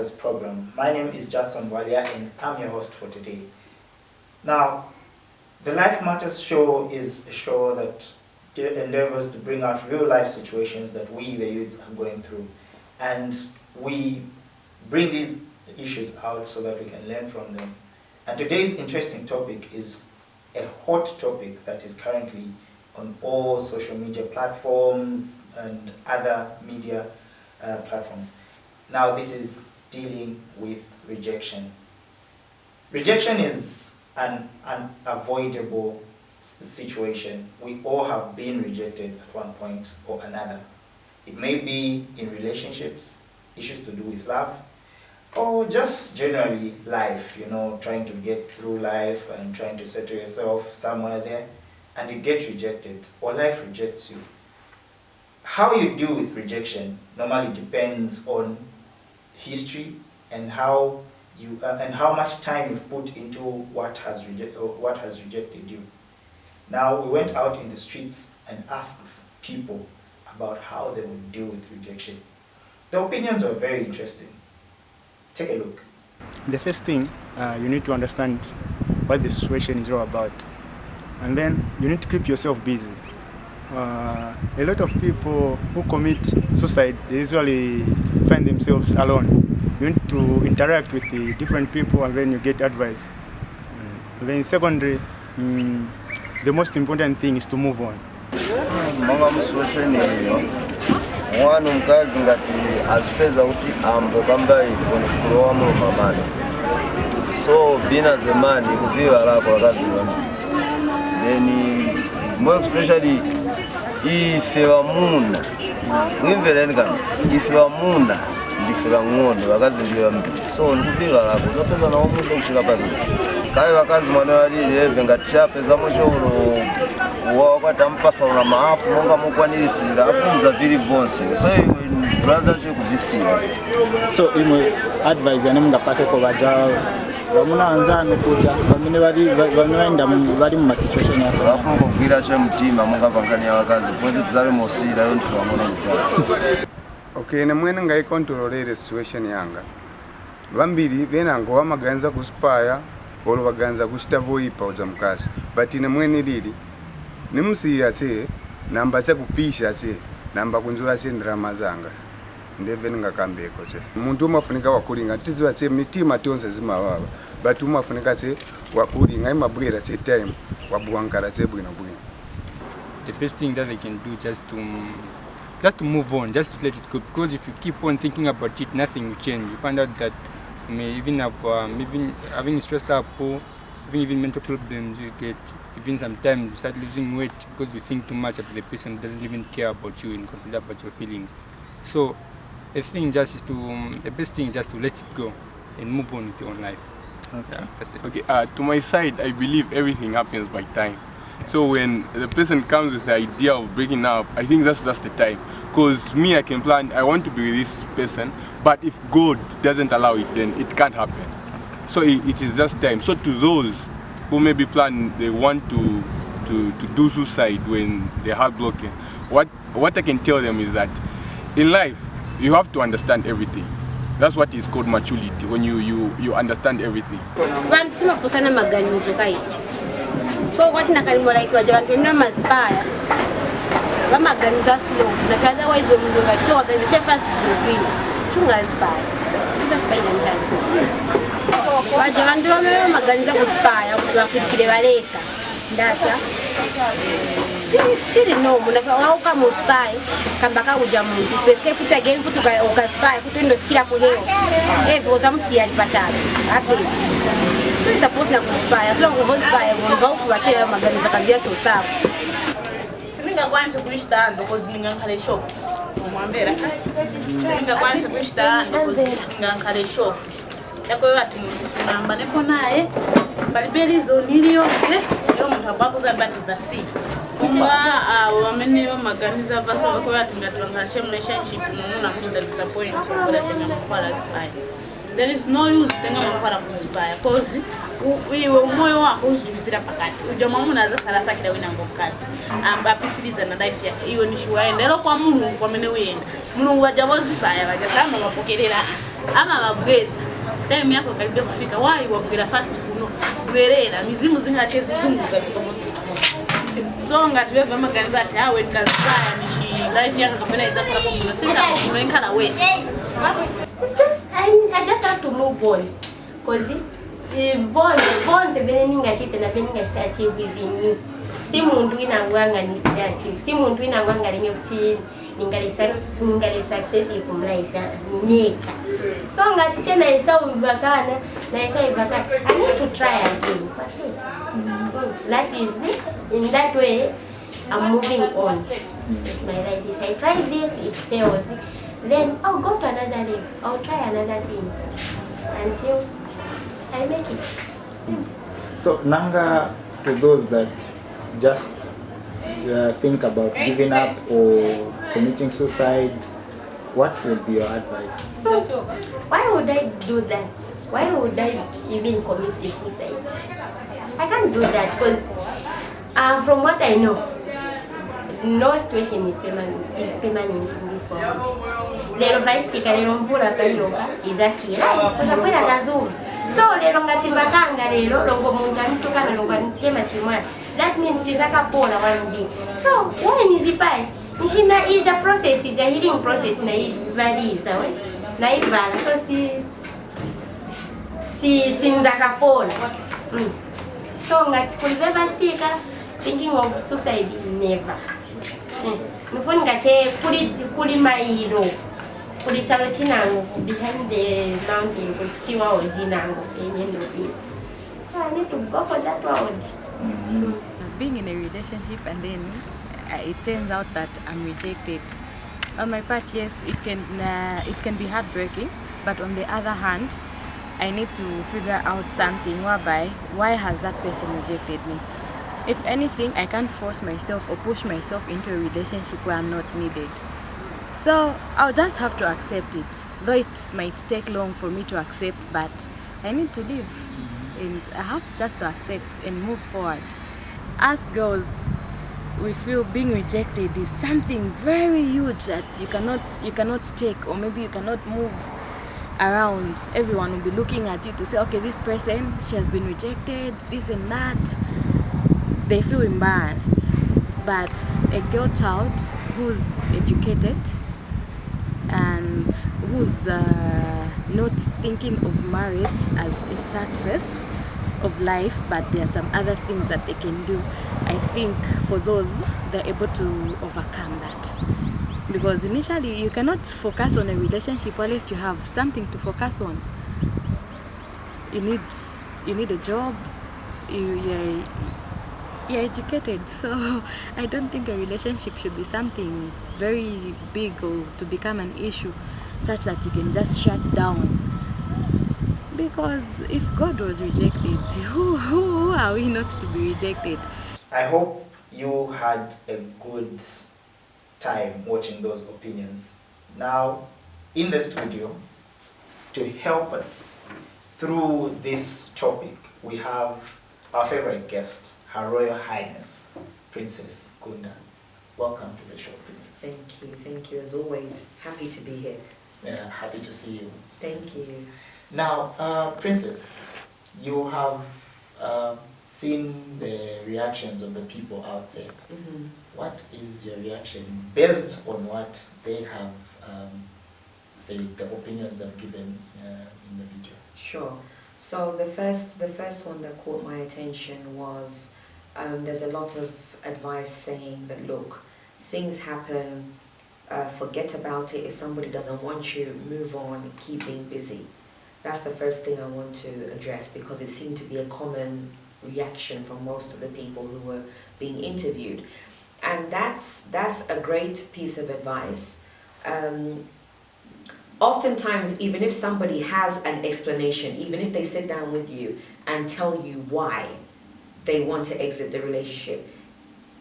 Matters program. My name is Jackson Walia and I'm your host for today. Now, the Life Matters show is a show that endeavors to bring out real life situations that we, the youths, are going through. And we bring these issues out so that we can learn from them. And today's interesting topic is a hot topic that is currently on all social media platforms and other media platforms. Now, this is dealing with rejection. Rejection is an unavoidable situation. We all have been rejected at one point or another. It may be in relationships, issues to do with love, or just generally life, trying to get through life and trying to settle yourself somewhere there, and you get rejected, or life rejects you. How you deal with rejection normally depends on history and how much time you've put into what has rejected you. Now, we went out in the streets and asked people about how they would deal with rejection. The opinions were very interesting. Take a look. The first thing, you need to understand what the situation is all about. And then you need to keep yourself busy. A lot of people who commit suicide, they usually find themselves alone. You need to interact with the different people and then you get advice. And then secondly, the most important thing is to move on. Mwana mkazi ngati azipeza kuti ambokambai kulowa mu mamani. So bina zemani kuviwa lako wakaziwa. Then more especially ife wa muna. Wimveleni kama ife wa muna ndife wa ng'ono wakazindiwa mbi. So nikuviwa lako zapeza na omuntu kushika pabili. Kai wakazi mwana walile ngati chapeza mocholo wakatampa na maafu monga mukwanirisira akuza vili vonse. So brother je kuvisira. So advice ane mungapase ko baja bamuna anzane kuja bamene banaenda bali mu situation yaso afungo kugira che mtima monga pangania wakazi kwezi tuzale mosira yo ntwa mona kuja. Okay, ne mwene ngai controlere situation yanga. Bambiri benango wamaganza kuspire olo baganza kushitavoipa uza mkazi. But ne mwene lili nimusiya che namba cha kupisha che namba kunzura che ndrama zanga ndeve ngakambeko che muntu umafunika wakulinga tiziwa che mitima tonse zimawaba but umafunika che wakulinga imabwera che time wabuwankara che bwino bwino. The best thing that they can do just to move on, just to let it go, because if you keep on thinking about it, nothing will change. You find out that you may even have even having stressed up or even mental problems. You get even sometimes you start losing weight because you think too much about the person who doesn't even care about you and consider about your feelings. So the best thing is just to let it go and move on with your own life. Okay. Yeah, okay. To my side, I believe everything happens by time. So when the person comes with the idea of breaking up, I think that's just the time. Because me, I can plan, I want to be with this person, but if God doesn't allow it, then it can't happen. So it is just time. So to those who maybe plan, they want to do suicide when they're heartbroken, what I can tell them is that in life, you have to understand everything. That's what is called maturity, when you understand everything. So what nakalimola ikiwa jawantu nina maspire wama ganiza slow na otherwise wemunga chowa kazi first group sunga aspire just by the time wajawantu wama maganiza kuspire kufikire baleka ndata still no munaka wauka muspire kambaka uja muntu peske futa again futu ka spire futu ndo fikira ko leo boza msi alipatana happy. So it's supposed to inspire. As long as inspire, we go to a magazine that can get to serve. Sininga kwanza kuishita ndo kozininga nkale shop. Mwambera. Sininga kwanza kuishita ndo kozininga nkale shop. Yako watu namba neko naye. Balibeli zonili yose. Yo muntu abakuza bati basi. Wamene maganiza vaso wako watu ngatwanga relationship mumuna kushita disappoint ngola tenga mfala spy. There is no use tenga mfala kuspire because iwe umoyo wako usijibisira pakati ujama munaza sala sakira wina ngokazi apitiriza na life yake iyo nishuwa endero kwa Mulungu kwa mene wenda Mulungu wajabozi paya bajasama bapokerera ama mabweza time yako karibia kufika why wabwera fast kuno bwerera mizimu zingache zizunguza zipamosi so ngatuleva maganza ati awe nikazaya mishi life yanga kapena iza kwa kumuna singa kumuna inkana wesi I just have to move on cause bonds bene ningachite na bene ngastachieve within me si muntu inangwanga ni stachieve si muntu inangwanga limye kuti ningali successful from life nimeka so ngatiche na isa ubakana na isa ibakana I need to try again that is in that way I'm moving on my life. If I try this, it fails, then I'll go to another level. I'll try another thing until I make it. Simple. So Nanga, to those that just think about giving up or committing suicide, what would be your advice? Why would I do that? Why would I even commit the suicide? I can't do that because from what I know, no situation is permanent in this world. Lero vaistika lero mpula kairoka izasira kuzakwera kazuru. So lero ngatimbakanga lero longo munga ntukana longo ntema chimwana. That means chizakapola one day. So when is it Nishina is a process, it's a healing process na ivaliza we. Na ivala so si sinzakapola. So ngati kulibeba sika thinking of suicide never. Nufuni ngache kuli mailo kuli chalo chinango behind the mountain kutiwa odinango end of this. So I need to go for that road. Being in a relationship and then it turns out that I'm rejected. On my part, yes, it can be heartbreaking, but on the other hand, I need to figure out something why has that person rejected me? If anything, I can't force myself or push myself into a relationship where I'm not needed. So I'll just have to accept it. Though it might take long for me to accept, but I need to live. And I have just to accept and move forward. As girls, we feel being rejected is something very huge that you cannot take, or maybe you cannot move around. Everyone will be looking at you to say, okay, this person, she has been rejected, this and that. They feel embarrassed. But a girl child who's educated and who's not thinking of marriage as a success of life, but there are some other things that they can do, I think for those, they're able to overcome that. Because initially you cannot focus on a relationship unless you have something to focus on. You need a job, you're educated, so I don't think a relationship should be something very big or to become an issue such that you can just shut down. Because if God was rejected, who are we not to be rejected? I hope you had a good time watching those opinions. Now, in the studio, to help us through this topic, we have our favorite guest, Her Royal Highness, Princess Kunda. Welcome to the show, Princess. Thank you as always. Happy to be here. Yeah, happy to see you. Thank you. Now, Princess, you have seen the reactions of the people out there. Mm-hmm. What is your reaction based on what they have said, the opinions they've given in the video? Sure. So the first one that caught my attention was there's a lot of advice saying that, look, things happen, forget about it. If somebody doesn't want you, move on, keep being busy. That's the first thing I want to address, because it seemed to be a common reaction from most of the people who were being interviewed. And that's a great piece of advice. Oftentimes, even if somebody has an explanation, even if they sit down with you and tell you why they want to exit the relationship,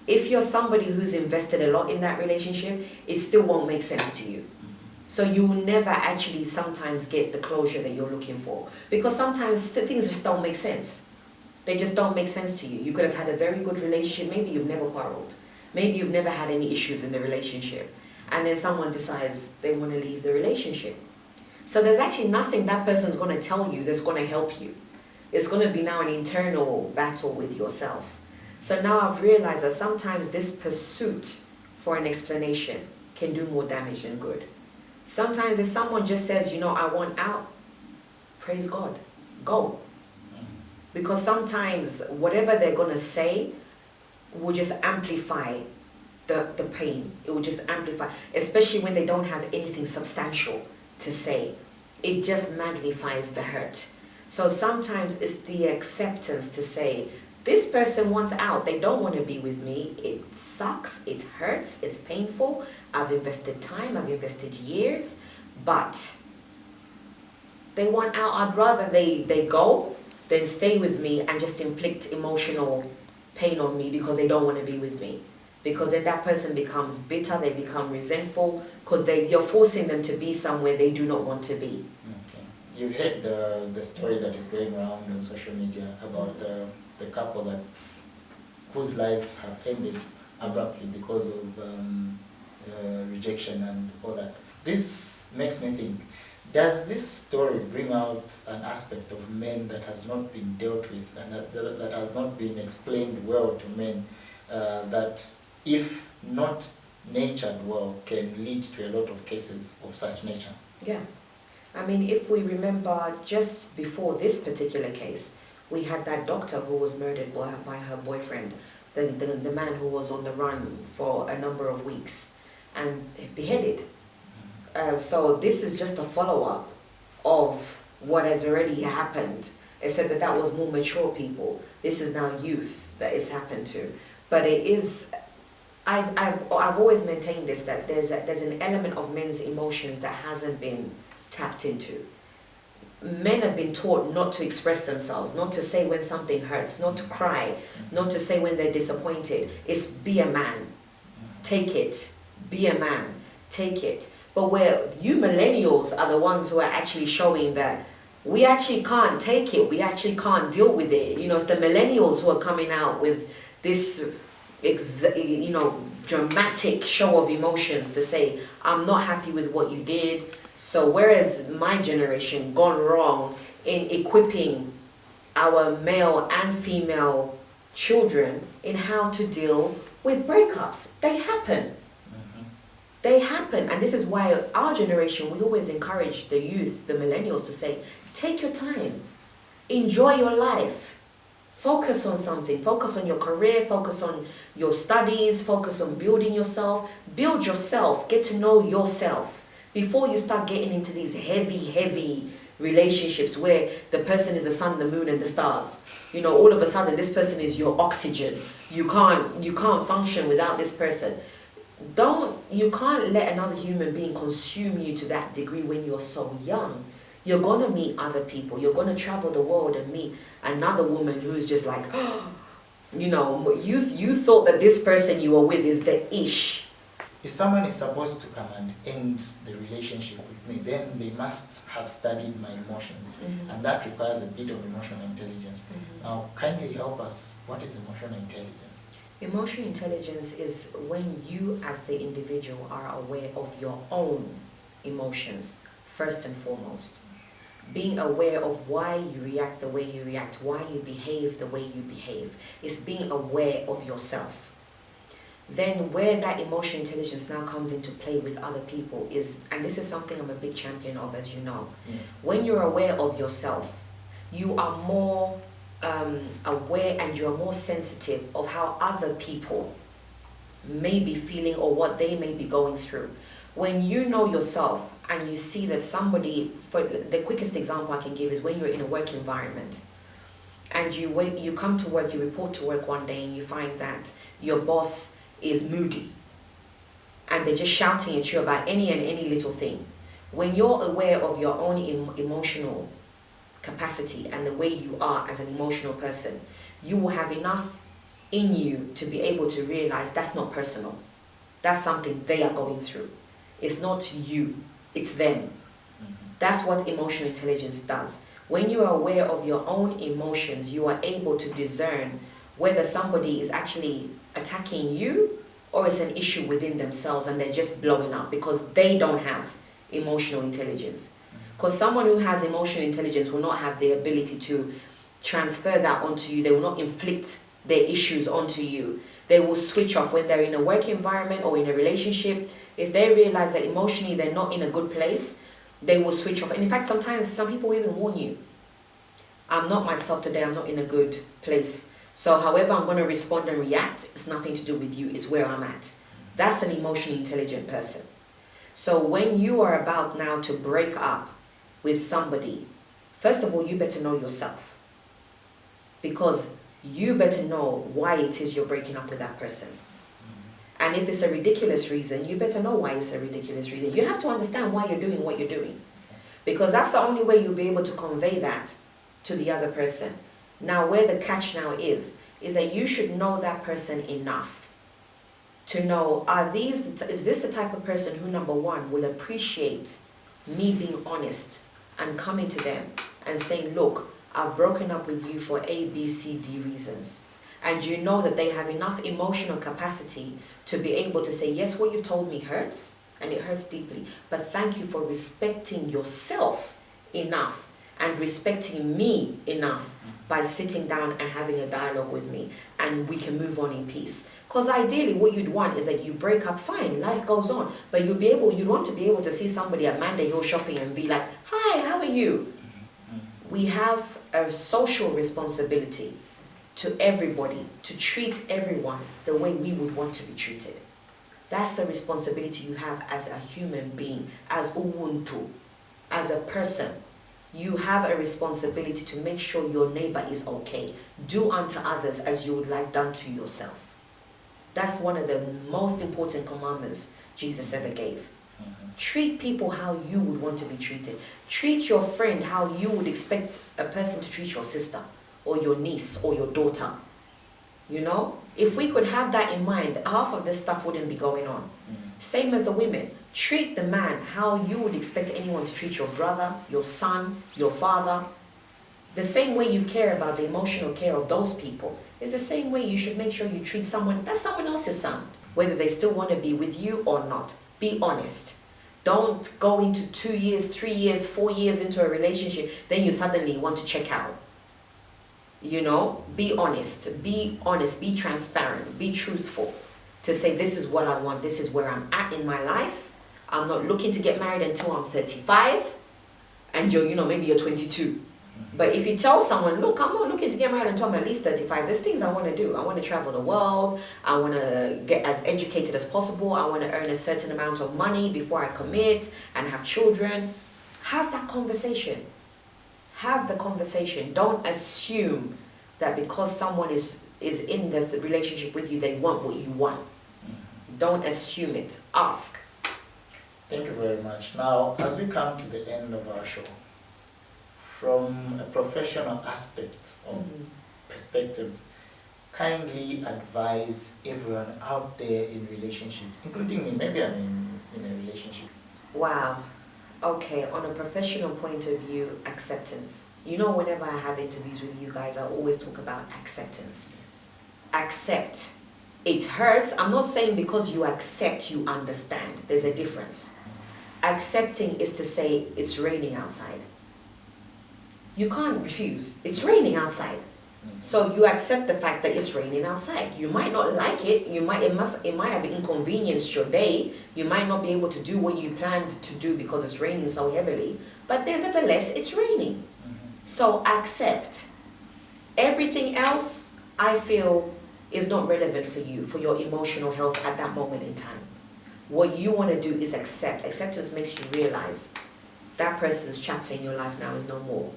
if you're somebody who's invested a lot in that relationship, it still won't make sense to you. So you will never actually sometimes get the closure that you're looking for, because sometimes things just don't make sense. They just don't make sense to you. You could have had a very good relationship, maybe you've never quarreled, maybe you've never had any issues in the relationship, and then someone decides they want to leave the relationship. So there's actually nothing that person's going to tell you that's going to help you. It's going to be now an internal battle with yourself. So now I've realized that sometimes this pursuit for an explanation can do more damage than good. Sometimes if someone just says, you know, I want out, praise God, go. Because sometimes whatever they're going to say will just amplify the pain. It will just amplify, especially when they don't have anything substantial to say. It just magnifies the hurt. So sometimes it's the acceptance to say, this person wants out, they don't want to be with me, it sucks, it hurts, it's painful, I've invested time, I've invested years, but they want out. I'd rather they go than stay with me and just inflict emotional pain on me because they don't want to be with me. Because then that person becomes bitter, they become resentful, because you're forcing them to be somewhere they do not want to be. Okay. You've heard the story that is going around on social media about the couple whose lives have ended abruptly because of rejection and all that. This makes me think, does this story bring out an aspect of men that has not been dealt with and that has not been explained well to men, that if not nurtured well can lead to a lot of cases of such nature? Yeah. I mean, if we remember just before this particular case, we had that doctor who was murdered by her boyfriend, the man who was on the run for a number of weeks and beheaded. So this is just a follow-up of what has already happened, except that was more mature people. This is now youth that it's happened to. But it is, I've always maintained this, that there's an element of men's emotions that hasn't been tapped into. Men have been taught not to express themselves, not to say when something hurts, not to cry, not to say when they're disappointed. It's be a man, take it, be a man, take it. But where you millennials are the ones who are actually showing that we actually can't take it, we actually can't deal with it. You know, it's the millennials who are coming out with this, dramatic show of emotions to say, I'm not happy with what you did. So whereas my generation gone wrong in equipping our male and female children in how to deal with breakups, they happen. They happen, and this is why our generation, we always encourage the youth, the millennials, to say, take your time, enjoy your life, focus on something, focus on your career, focus on your studies, focus on building yourself, build yourself, get to know yourself, before you start getting into these heavy relationships where the person is the sun, the moon, and the stars. You know, all of a sudden, this person is your oxygen. You can't function without this person. You can't let another human being consume you to that degree when you're so young. You're going to meet other people. You're going to travel the world and meet another woman who's just like, you thought that this person you were with is the ish. If someone is supposed to come and end the relationship with me, then they must have studied my emotions. And that requires a bit of emotional intelligence. Now, can you help us? What is emotional intelligence? Emotional intelligence is when you as the individual are aware of your own emotions, first and foremost. Being aware of why you react the way you react, why you behave the way you behave. It's being aware of yourself. Then where that emotional intelligence now comes into play with other people is, and this is something I'm a big champion of, as you know. Yes. When you're aware of yourself, you are more aware and you're more sensitive of how other people may be feeling or what they may be going through. When you know yourself and you see that somebody, for the quickest example I can give is when you're in a work environment and you come to work, you report to work one day and you find that your boss is moody and they're just shouting at you about any little thing. When you're aware of your own emotional capacity and the way you are as an emotional person, you will have enough in you to be able to realize that's not personal. That's something they are going through. It's not you, it's them. That's what emotional intelligence does. When you are aware of your own emotions, you are able to discern whether somebody is actually attacking you or it's an issue within themselves and they're just blowing up because they don't have emotional intelligence. Because someone who has emotional intelligence will not have the ability to transfer that onto you. They will not inflict their issues onto you. They will switch off when they're in a work environment or in a relationship. If they realize that emotionally they're not in a good place, they will switch off. And in fact, sometimes some people even warn you, I'm not myself today, I'm not in a good place. So however I'm going to respond and react, it's nothing to do with you, it's where I'm at. That's an emotionally intelligent person. So when you are about now to break up with somebody, first of all, you better know yourself. Because you better know why it is you're breaking up with that person. And if it's a ridiculous reason, you better know why it's a ridiculous reason. You have to understand why you're doing what you're doing. Because that's the only way you'll be able to convey that to the other person. Now, where the catch now is that you should know that person enough to know, is this the type of person who, number one, will appreciate me being honest and coming to them and saying, look, I've broken up with you for A, B, C, D reasons. And you know that they have enough emotional capacity to be able to say, yes, what you told me hurts, and it hurts deeply, but thank you for respecting yourself enough and respecting me enough by sitting down and having a dialogue with me, and we can move on in peace. Because ideally what you'd want is that you break up, fine, life goes on, but you'd want to be able to see somebody at Monday Hill shopping and be like, hi, how are you? We have a social responsibility to everybody, to treat everyone the way we would want to be treated. That's a responsibility you have as a human being, as Ubuntu, as a person. You have a responsibility to make sure your neighbor is okay. Do unto others as you would like done to yourself. That's one of the most important commandments Jesus ever gave. Treat people how you would want to be treated. Treat your friend how you would expect a person to treat your sister or your niece or your daughter. You know, if we could have that in mind, half of this stuff wouldn't be going on. Same as the women. Treat the man how you would expect anyone to treat your brother, your son, your father. The same way you care about the emotional care of those people is the same way you should make sure you treat someone else's son, whether they still want to be with you or not. Be honest. Don't go into 2 years, 3 years, 4 years into a relationship, then you suddenly want to check out. You know, be honest, be transparent, be truthful. To say, this is what I want, this is where I'm at in my life. I'm not looking to get married until I'm 35, and maybe you're 22. But if you tell someone, look, I'm not looking to get married until I'm at least 35, there's things I want to do. I want to travel the world. I want to get as educated as possible. I want to earn a certain amount of money before I commit and have children. Have that conversation. Have the conversation. Don't assume that because someone is in the relationship with you, they want what you want. Don't assume it. Ask. Thank you very much. Now, as we come to the end of our show, from a professional aspect or perspective, kindly advise everyone out there in relationships, including me. Maybe I'm in a relationship. Wow. Okay, on a professional point of view, acceptance. You know, whenever I have interviews with you guys, I always talk about acceptance. Yes. Accept. It hurts. I'm not saying because you accept, you understand. There's a difference. Accepting is to say, it's raining outside. You can't refuse. It's raining outside. So you accept the fact that it's raining outside. You might not like it. It might have inconvenienced your day. You might not be able to do what you planned to do because it's raining so heavily. But nevertheless, it's raining. So accept. Everything else, I feel, is not relevant for you, for your emotional health at that moment in time. What you want to do is accept. Acceptance makes you realize that person's chapter in your life now is no more.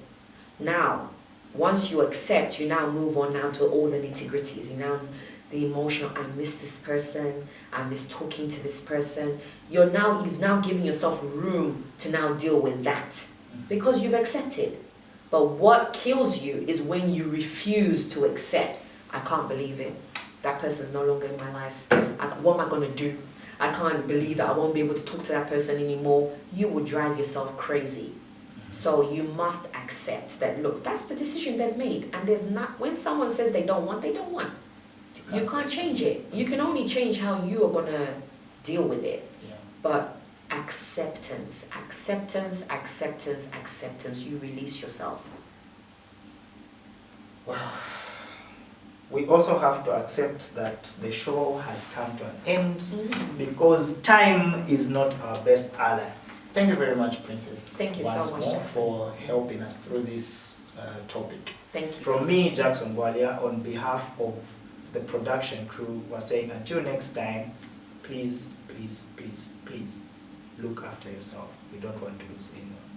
Now, once you accept, you now move on now to all the nitty-gritties. The emotional, I miss this person, I miss talking to this person. You've now given yourself room to now deal with that because you've accepted. But what kills you is when you refuse to accept. I can't believe it. That person's no longer in my life. What am I going to do? I can't believe that I won't be able to talk to that person anymore. You will drive yourself crazy. So you must accept that, look, that's the decision they've made. And when someone says they don't want, they don't want. You can't change it. You can only change how you are going to deal with it. Yeah. But acceptance. Acceptance, acceptance, acceptance. You release yourself. Well, we also have to accept that the show has come to an end because time is not our best ally. Thank you very much, Princess. Thank you so much, Jackson, for helping us through this topic. Thank you. From me, Jackson Gwalia, on behalf of the production crew, we're saying until next time, please, please, please, please look after yourself. We don't want to lose anyone.